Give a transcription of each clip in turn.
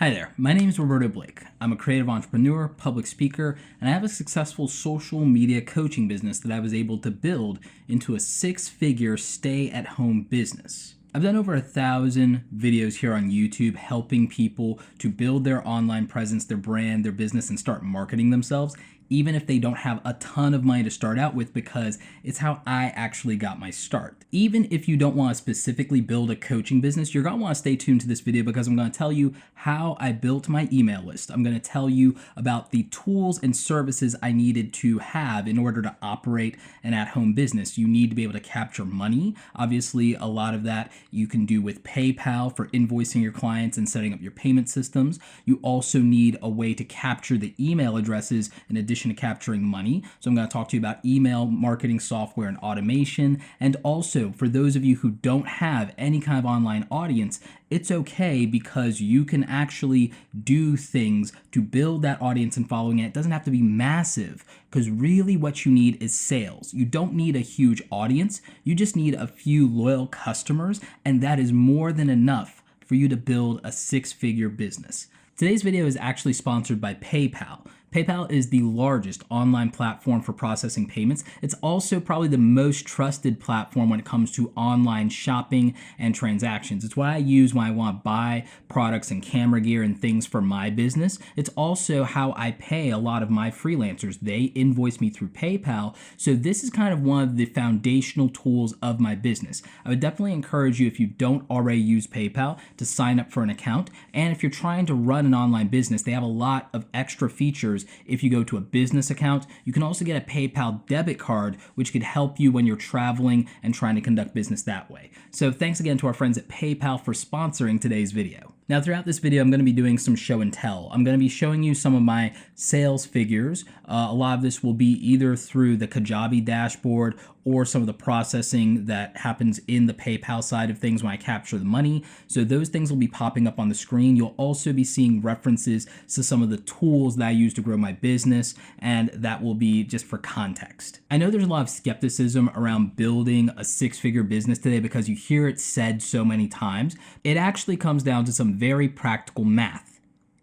Hi there, my name is Roberto Blake. I'm a creative entrepreneur, public speaker, and I have a successful social media coaching business that I was able to build into a six-figure stay-at-home business. I've done over 1,000 videos here on YouTube helping people to build their online presence, their brand, their business, and start marketing themselves, even if they don't have a ton of money to start out with, because it's how I actually got my start. Even if you don't want to specifically build a coaching business, you're going to want to stay tuned to this video because I'm going to tell you how I built my email list. I'm going to tell you about the tools and services I needed to have in order to operate an at-home business. You need to be able to capture money. Obviously, a lot of that you can do with PayPal for invoicing your clients and setting up your payment systems. You also need a way to capture the email addresses in addition to capturing money. So I'm going to talk to you about email marketing software and automation. And also, for those of you who don't have any kind of online audience, it's okay because you can actually do things to build that audience and following it. It doesn't have to be massive, because really what you need is sales. You don't need a huge audience. You just need a few loyal customers, and that is more than enough for you to build a six-figure business. Today's video is actually sponsored by PayPal. PayPal is the largest online platform for processing payments. It's also probably the most trusted platform when it comes to online shopping and transactions. It's what I use when I want to buy products and camera gear and things for my business. It's also how I pay a lot of my freelancers. They invoice me through PayPal. So this is kind of one of the foundational tools of my business. I would definitely encourage you, if you don't already use PayPal, to sign up for an account. And if you're trying to run an online business, they have a lot of extra features. If you go to a business account, you can also get a PayPal debit card, which could help you when you're traveling and trying to conduct business that way. So thanks again to our friends at PayPal for sponsoring today's video. Now, throughout this video, I'm going to be doing some show and tell. I'm going to be showing you some of my sales figures. A lot of this will be either through the Kajabi dashboard or some of the processing that happens in the PayPal side of things when I capture the money. So those things will be popping up on the screen. You'll also be seeing references to some of the tools that I use to grow my business, and that will be just for context. I know there's a lot of skepticism around building a six-figure business today because you hear it said so many times. It actually comes down to some very practical math.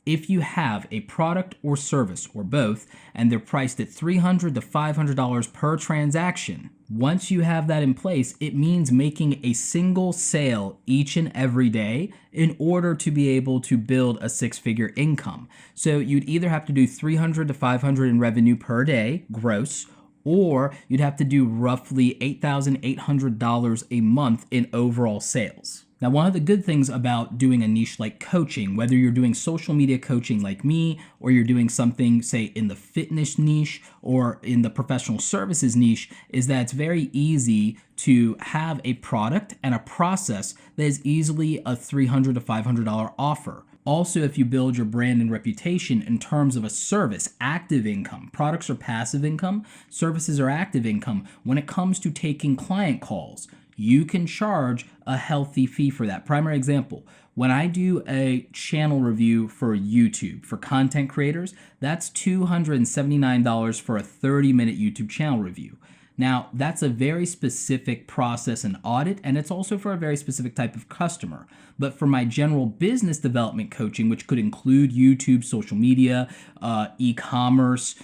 If you have a product or service or both, and they're priced at $300 to $500 per transaction, once you have that in place, it means making a single sale each and every day in order to be able to build a six-figure income. So you'd either have to do $300 to $500 in revenue per day, gross, or you'd have to do roughly $8,800 a month in overall sales. Now, one of the good things about doing a niche like coaching, whether you're doing social media coaching like me, or you're doing something, say, in the fitness niche or in the professional services niche, is that it's very easy to have a product and a process that is easily a $300 to $500 offer. Also, if you build your brand and reputation in terms of a service, active income, products are passive income, services are active income. When it comes to taking client calls, you can charge a healthy fee for that. Primary example, when I do a channel review for YouTube, for content creators, that's $279 for a 30-minute YouTube channel review. Now, that's a very specific process and audit, and it's also for a very specific type of customer. But for my general business development coaching, which could include YouTube, social media, e-commerce,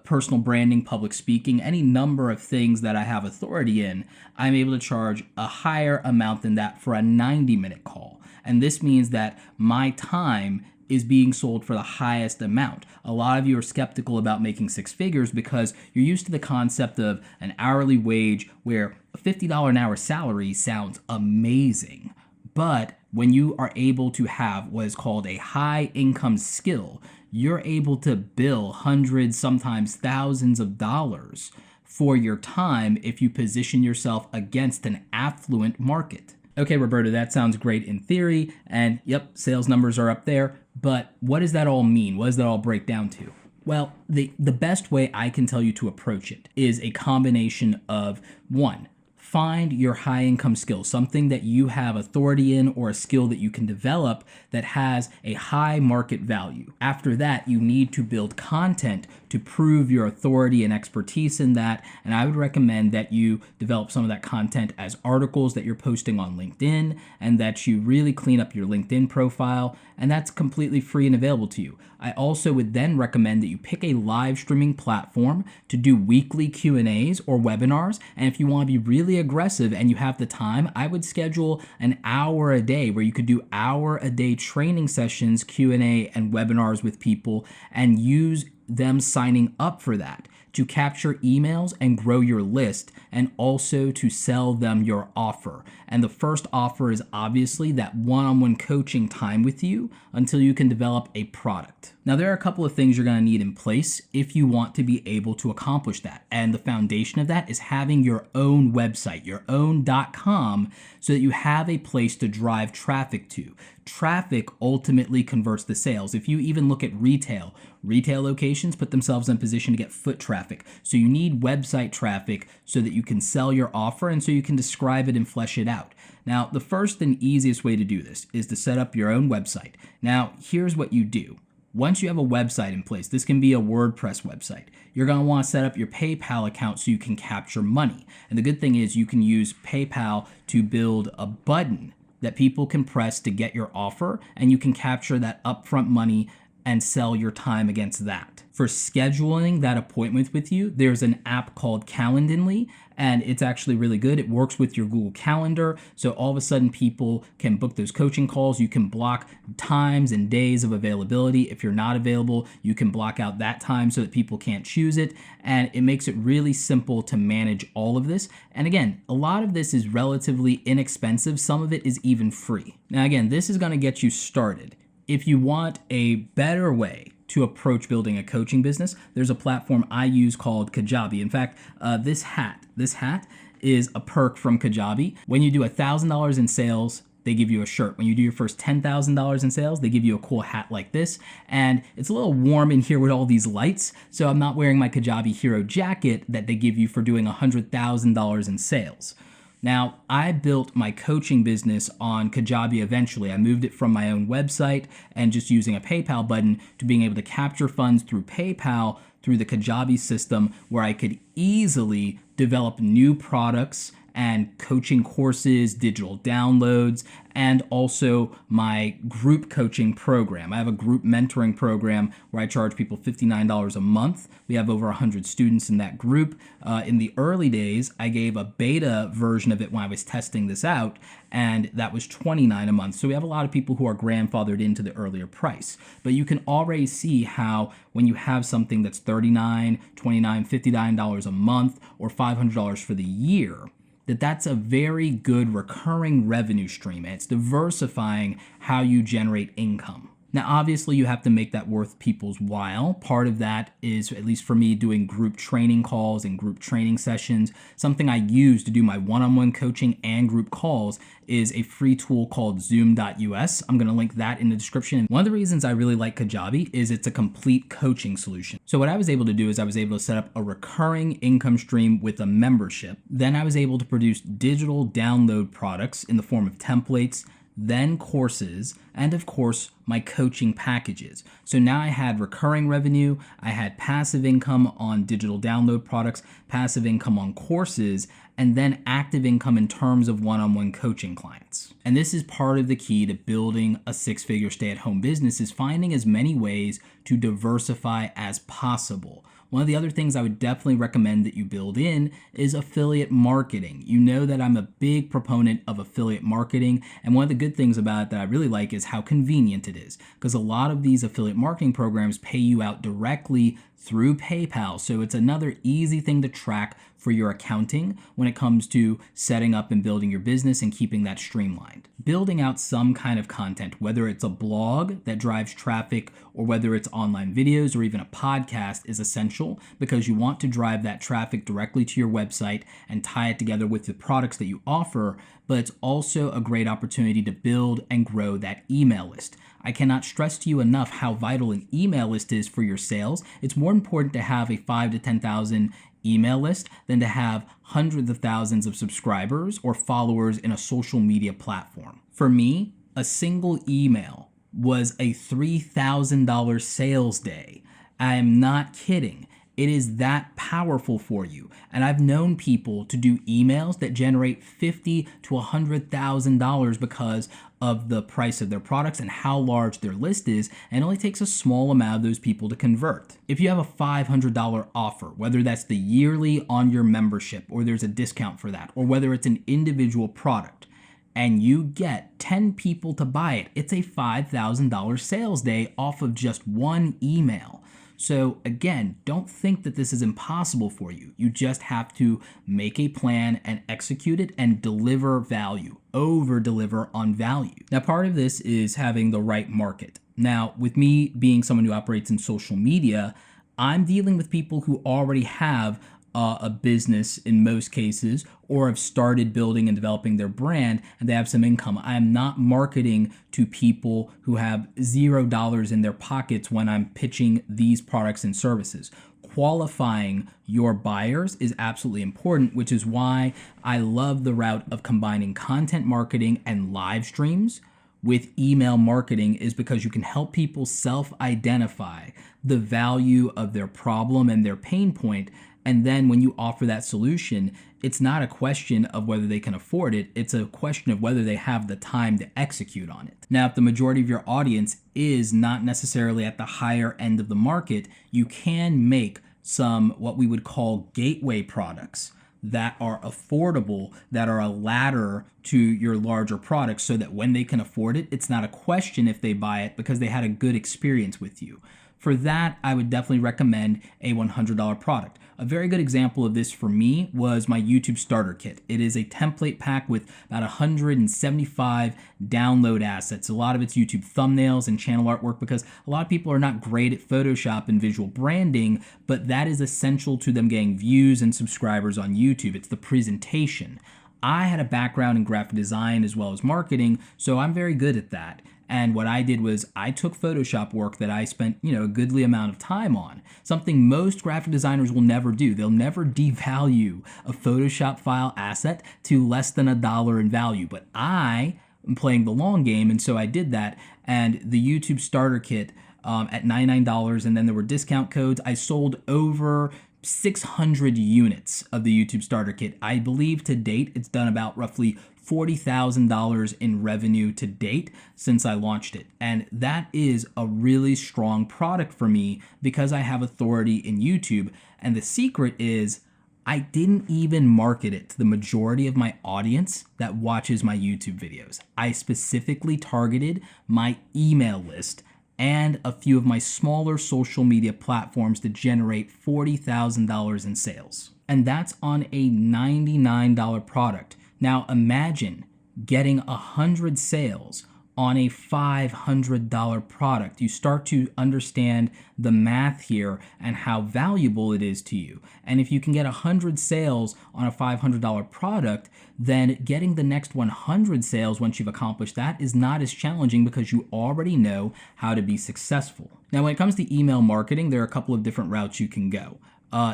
personal branding, public speaking, any number of things that I have authority in, I'm able to charge a higher amount than that for a 90-minute call. And this means that my time is being sold for the highest amount. A lot of you are skeptical about making six figures because you're used to the concept of an hourly wage where a $50 an hour salary sounds amazing. But when you are able to have what is called a high income skill, you're able to bill hundreds, sometimes thousands of dollars for your time if you position yourself against an affluent market. Okay, Roberto, that sounds great in theory, and yep, sales numbers are up there, but what does that all mean? What does that all break down to? Well, the best way I can tell you to approach it is a combination of, one, Find your high income skill, something that you have authority in or a skill that you can develop that has a high market value. After that, you need to build content to prove your authority and expertise in that. And I would recommend that you develop some of that content as articles that you're posting on LinkedIn, and that you really clean up your LinkedIn profile. And that's completely free and available to you. I also would then recommend that you pick a live streaming platform to do weekly Q&As or webinars. And if you want to be really aggressive and you have the time, I would schedule an hour a day where you could do hour a day training sessions, Q&A, and webinars with people, and use them signing up for that to capture emails and grow your list, and also to sell them your offer. And the first offer is obviously that one-on-one coaching time with you until you can develop a product. Now, there are a couple of things you're gonna need in place if you want to be able to accomplish that. And the foundation of that is having your own website, your own .com, so that you have a place to drive traffic to. Traffic ultimately converts to sales. If you even look at retail locations put themselves in position to get foot traffic. So you need website traffic so that you can sell your offer and so you can describe it and flesh it out. Now, the first and easiest way to do this is to set up your own website. Now, here's what you do. Once you have a website in place, this can be a WordPress website, you're going to want to set up your PayPal account so you can capture money. And the good thing is you can use PayPal to build a button that people can press to get your offer, and you can capture that upfront money and sell your time against that. For scheduling that appointment with you, there's an app called Calendly, and it's actually really good. It works with your Google Calendar, so all of a sudden people can book those coaching calls. You can block times and days of availability. If you're not available, you can block out that time so that people can't choose it, and it makes it really simple to manage all of this. And again, a lot of this is relatively inexpensive. Some of it is even free. Now again, this is gonna get you started. If you want a better way to approach building a coaching business, there's a platform I use called Kajabi. In fact, this hat is a perk from Kajabi. When you do $1,000 in sales, they give you a shirt. When you do your first $10,000 in sales, they give you a cool hat like this. And it's a little warm in here with all these lights, so I'm not wearing my Kajabi hero jacket that they give you for doing $100,000 in sales. Now, I built my coaching business on Kajabi eventually. I moved it from my own website and just using a PayPal button to being able to capture funds through PayPal through the Kajabi system, where I could easily develop new products and coaching courses, digital downloads, and also my group coaching program. I have a group mentoring program where I charge people $59 a month. We have over 100 students in that group. In the early days, I gave a beta version of it when I was testing this out, and that was $29 a month. So we have a lot of people who are grandfathered into the earlier price. But you can already see how when you have something that's $39, $29, $59 a month, or $500 for the year, that's a very good recurring revenue stream. It's diversifying how you generate income. Now, obviously, you have to make that worth people's while. Part of that is, at least for me, doing group training calls and group training sessions. Something I use to do my one-on-one coaching and group calls is a free tool called Zoom.us. I'm going to link that in the description. One of the reasons I really like Kajabi is it's a complete coaching solution. So what I was able to do is I was able to set up a recurring income stream with a membership. Then I was able to produce digital download products in the form of templates, then courses, and of course, my coaching packages. So now I had recurring revenue, I had passive income on digital download products, passive income on courses, and then active income in terms of one-on-one coaching clients. And this is part of the key to building a six-figure stay-at-home business, is finding as many ways to diversify as possible. One of the other things I would definitely recommend that you build in is affiliate marketing. You know that I'm a big proponent of affiliate marketing, and one of the good things about it that I really like is how convenient it is, because a lot of these affiliate marketing programs pay you out directly through PayPal. So it's another easy thing to track for your accounting when it comes to setting up and building your business and keeping that streamlined. Building out some kind of content, whether it's a blog that drives traffic or whether it's online videos or even a podcast, is essential, because you want to drive that traffic directly to your website and tie it together with the products that you offer. But it's also a great opportunity to build and grow that email list. I cannot stress to you enough how vital an email list is for your sales. It's more important to have a 5,000 to 10,000 email list than to have hundreds of thousands of subscribers or followers in a social media platform. For me, a single email was a $3,000 sales day. I am not kidding. It is that powerful for you. And I've known people to do emails that generate $50,000 to $100,000 because of the price of their products and how large their list is, and it only takes a small amount of those people to convert. If you have a $500 offer, whether that's the yearly on your membership or there's a discount for that, or whether it's an individual product, and you get 10 people to buy it, it's a $5,000 sales day off of just one email. So again, don't think that this is impossible for you. You just have to make a plan and execute it and deliver value, over deliver on value. Now, part of this is having the right market. Now, with me being someone who operates in social media, I'm dealing with people who already have a business in most cases, or have started building and developing their brand and they have some income. I am not marketing to people who have $0 in their pockets when I'm pitching these products and services. Qualifying your buyers is absolutely important, which is why I love the route of combining content marketing and live streams with email marketing, is because you can help people self-identify the value of their problem and their pain point. And then when you offer that solution, it's not a question of whether they can afford it. It's a question of whether they have the time to execute on it. Now, if the majority of your audience is not necessarily at the higher end of the market, you can make some what we would call gateway products that are affordable, that are a ladder to your larger products, so that when they can afford it, it's not a question if they buy it because they had a good experience with you. For that, I would definitely recommend a $100 product. A very good example of this for me was my YouTube starter kit. It is a template pack with about 175 download assets. A lot of it's YouTube thumbnails and channel artwork, because a lot of people are not great at Photoshop and visual branding, but that is essential to them getting views and subscribers on YouTube. It's the presentation. I had a background in graphic design as well as marketing, so I'm very good at that. And what I did was I took Photoshop work that I spent, a goodly amount of time on, something most graphic designers will never do. They'll never devalue a Photoshop file asset to less than $1 in value. But I am playing the long game, and so I did that. And the YouTube starter kit at $99, and then there were discount codes. I sold over 600 units of the YouTube starter kit. I believe to date it's done about roughly $40,000 in revenue to date since I launched it. And that is a really strong product for me because I have authority in YouTube. And the secret is I didn't even market it to the majority of my audience that watches my YouTube videos. I specifically targeted my email list and a few of my smaller social media platforms to generate $40,000 in sales. And that's on a $99 product. Now imagine getting 100 sales on a $500 product. You start to understand the math here and how valuable it is to you. And if you can get 100 sales on a $500 product, then getting the next 100 sales once you've accomplished that is not as challenging because you already know how to be successful. Now, when it comes to email marketing, there are a couple of different routes you can go.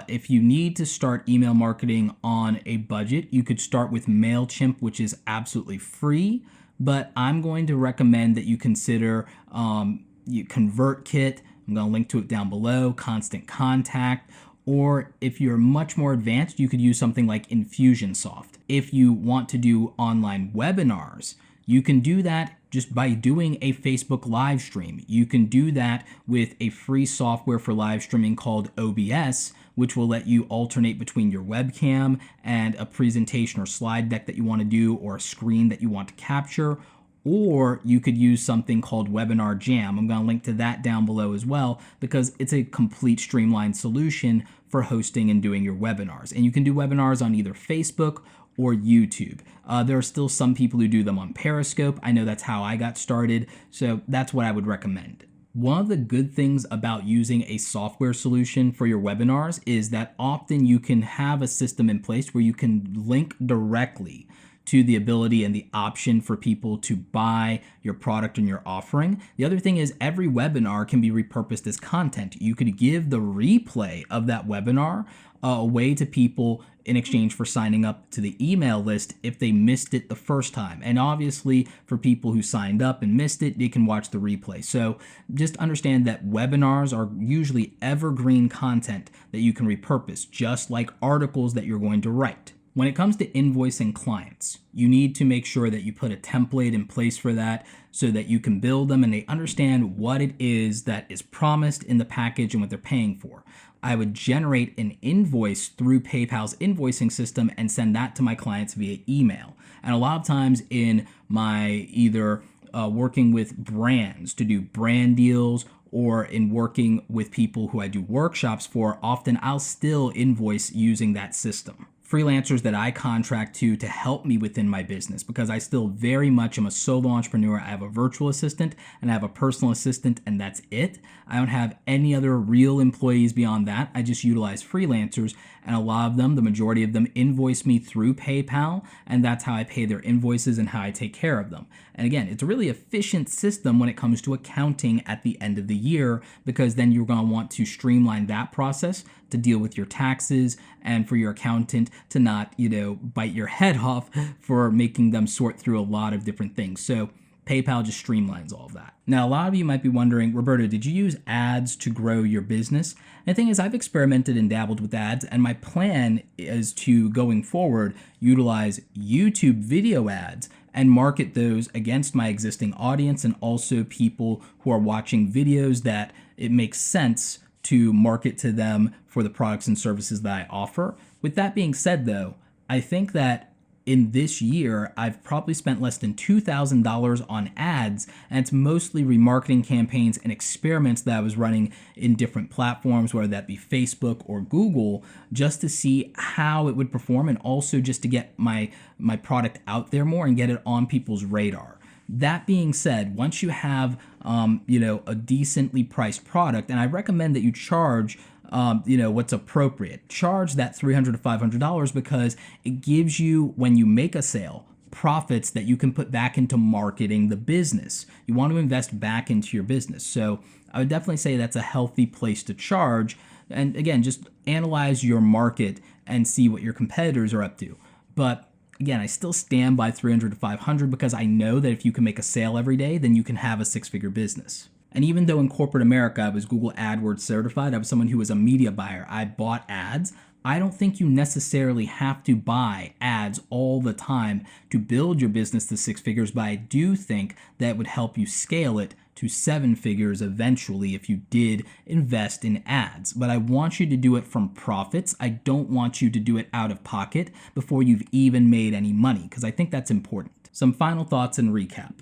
If you need to start email marketing on a budget, you could start with MailChimp, which is absolutely free. But I'm going to recommend that you consider ConvertKit. I'm going to link to it down below, Constant Contact. Or if you're much more advanced, you could use something like Infusionsoft. If you want to do online webinars, you can do that just by doing a Facebook live stream. You can do that with a free software for live streaming called OBS, which will let you alternate between your webcam and a presentation or slide deck that you want to do, or a screen that you want to capture. Or you could use something called Webinar Jam. I'm going to link to that down below as well, because it's a complete streamlined solution for hosting and doing your webinars. And you can do webinars on either Facebook or YouTube. There are still some people who do them on Periscope. I know that's how I got started, so that's what I would recommend. One of the good things about using a software solution for your webinars is that often you can have a system in place where you can link directly to the ability and the option for people to buy your product and your offering. The other thing is every webinar can be repurposed as content. You could give the replay of that webinar away to people in exchange for signing up to the email list if they missed it the first time. And obviously for people who signed up and missed it, they can watch the replay. So just understand that webinars are usually evergreen content that you can repurpose, just like articles that you're going to write. When it comes to invoicing clients, you need to make sure that you put a template in place for that so that you can build them and they understand what it is that is promised in the package and what they're paying for. I would generate an invoice through PayPal's invoicing system and send that to my clients via email. And a lot of times in my either working with brands to do brand deals or in working with people who I do workshops for, often I'll still invoice using that system. Freelancers that I contract to help me within my business, because I still very much am a solo entrepreneur. I have a virtual assistant and I have a personal assistant, and that's it. I don't have any other real employees beyond that. I just utilize freelancers, and a lot of them, the majority of them, invoice me through PayPal, and that's how I pay their invoices and how I take care of them. And again, it's a really efficient system when it comes to accounting at the end of the year, because then you're going to want to streamline that process to deal with your taxes and for your accountant to not, bite your head off for making them sort through a lot of different things. So PayPal just streamlines all of that. Now, a lot of you might be wondering, Roberto, did you use ads to grow your business? And the thing is, I've experimented and dabbled with ads, and my plan is to, going forward, utilize YouTube video ads and market those against my existing audience and also people who are watching videos that it makes sense to market to them for the products and services that I offer. With that being said, though, I think that in this year, I've probably spent less than $2,000 on ads, and it's mostly remarketing campaigns and experiments that I was running in different platforms, whether that be Facebook or Google, just to see how it would perform and also just to get my product out there more and get it on people's radar. That being said, once you have a decently priced product, and I recommend that you charge what's appropriate. Charge that $300 to $500 because it gives you, when you make a sale, profits that you can put back into marketing the business. You want to invest back into your business. So I would definitely say that's a healthy place to charge. And again, just analyze your market and see what your competitors are up to. But again, I still stand by $300 to $500 because I know that if you can make a sale every day, then you can have a six-figure business. And even though in corporate America I was Google AdWords certified, I was someone who was a media buyer, I bought ads. I don't think you necessarily have to buy ads all the time to build your business to six figures, but I do think that would help you scale it to seven figures eventually if you did invest in ads. But I want you to do it from profits. I don't want you to do it out of pocket before you've even made any money, because I think that's important. Some final thoughts and recap.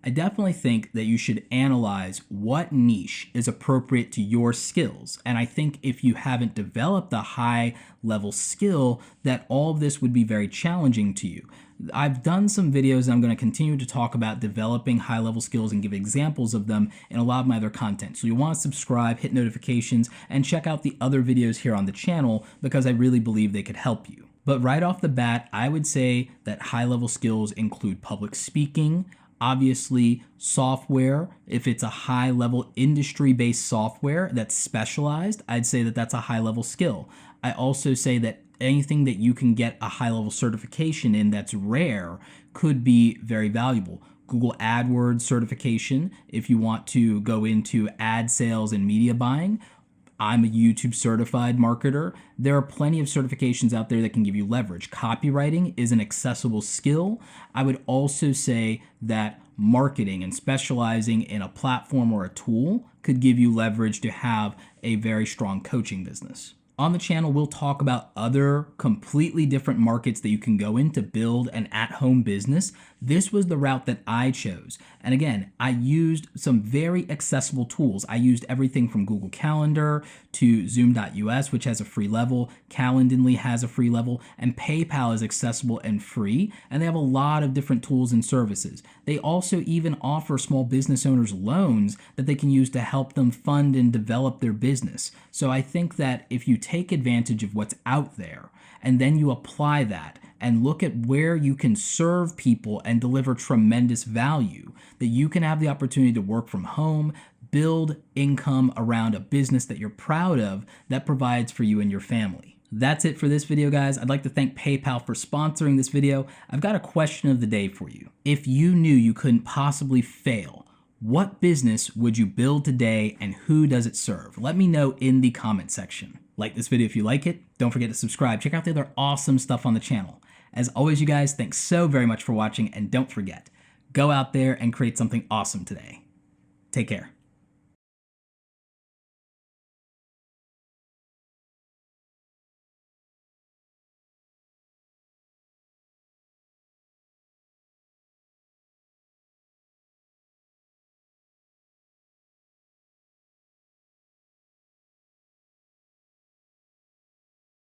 I definitely think that you should analyze what niche is appropriate to your skills. And I think if you haven't developed a high level skill, that all of this would be very challenging to you. I've done some videos and I'm going to continue to talk about developing high level skills and give examples of them in a lot of my other content. So you want to subscribe, hit notifications, and check out the other videos here on the channel because I really believe they could help you. But right off the bat, I would say that high level skills include public speaking, obviously software. If it's a high level industry based software that's specialized, I'd say that that's a high level skill. I also say that anything that you can get a high level certification in that's rare could be very valuable. Google AdWords certification, if you want to go into ad sales and media buying. I'm a YouTube certified marketer. There are plenty of certifications out there that can give you leverage. Copywriting is an accessible skill. I would also say that marketing and specializing in a platform or a tool could give you leverage to have a very strong coaching business. On the channel, we'll talk about other completely different markets that you can go in to build an at-home business. This was the route that I chose. And again, I used some very accessible tools. I used everything from Google Calendar to Zoom.us, which has a free level, Calendly has a free level, and PayPal is accessible and free. And they have a lot of different tools and services. They also even offer small business owners loans that they can use to help them fund and develop their business. So I think that if you take advantage of what's out there and then you apply that and look at where you can serve people and deliver tremendous value, that you can have the opportunity to work from home, build income around a business that you're proud of that provides for you and your family. That's it for this video, guys. I'd like to thank PayPal for sponsoring this video. I've got a question of the day for you. If you knew you couldn't possibly fail, what business would you build today and who does it serve? Let me know in the comment section. Like this video if you like it. Don't forget to subscribe. Check out the other awesome stuff on the channel. As always, you guys, thanks so very much for watching, and don't forget, go out there and create something awesome today. Take care.